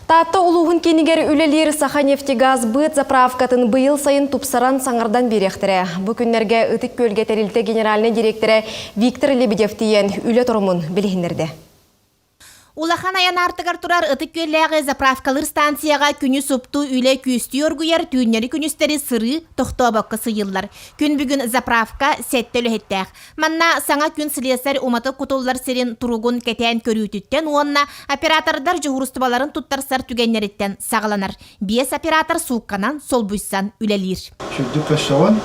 Татты улуғын кенігер үлелер Саханефтегаз бұд заправкатын бұйыл сайын тупсаран саңырдан беректірі. Бүкінлерге ұтық көлге тәрілті генеральный директоры Виктор Лебедев тиен үлі тұрымын білгіндерді. Улахан аян артыгар турар ытык көлләге заправкалыр станцияға күні супту үле күсті өргүйер түйінері күністері сыры тоқтуабаққы сыйыллар. Күн бүгін заправка сәттелі хеттәк. Манна саңа күн сілесер уматы құтыллар серен тұруғын кәтәйін көрүйтіттен, онна оператордар жүғырыстыбаларын тұттарсар түгеннереттен сағаланар. Бес оператор суыққанан сол бұйсан үлелер. Шүрді көшсауын,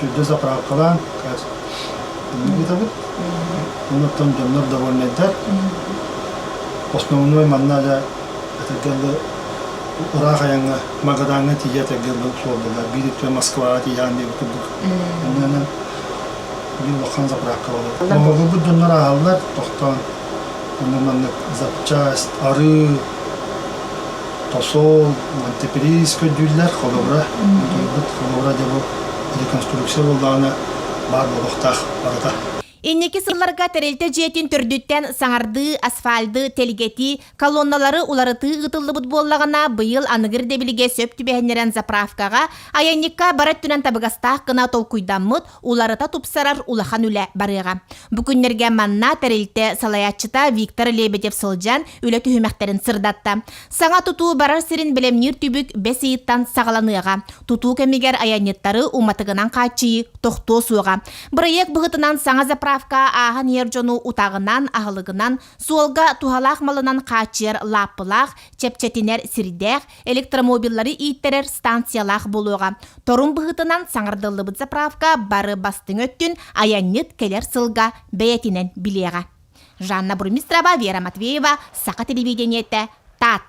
шүрді заправкалан, ұнаттан жонлар довольнайдар. Основной маннада это урахаянга магаданга тия тегело солдала бидитwe Москва тиян деп кубук. Аннан бил хан заправкалар. Но бу донора аллар тохтан. Аннан запчасть ары тосол антиприз көдүлләр холобра. Холобра деп реконструкция булдана бар булыктах барда. Эннеки сырларга терелте жетин төрдүттен саңарды, асфальды, телгети, колонналары уларыты ытылды бұд боллағына бұйыл анығыр дебіліге сөп түбәхенерен заправкаға аянникка барат түнен табығастақ қына толкуйдаммыд уларыта тупсарар улахан үлі барыға. Бүкіннерге манна терелте салаятчыта Виктор Лебедев сылжан үлі түхімәқтерін сырдатта. Саңа туту барар сирин білемнер түбік бес иыттан сағаланыға. Туту кәмегер аянниттары уматығынан қачы, тоқты суға. Бірайек бұғытынан саңа заправка ахан ержону утағынан, ағылығынан, суолга тухалақ малынан қачыр, лапылақ, чепчетинер сирдеқ, электромобиллары ийттерер станциялақ болуға. Торун бұғытынан саңырдылы бұд заправка бары бастың өттін аяннет келер сылға бәйетінен білеға. Жанна Бурмистрова, Вера Матвеева, Сақа телевидениеті, Тат.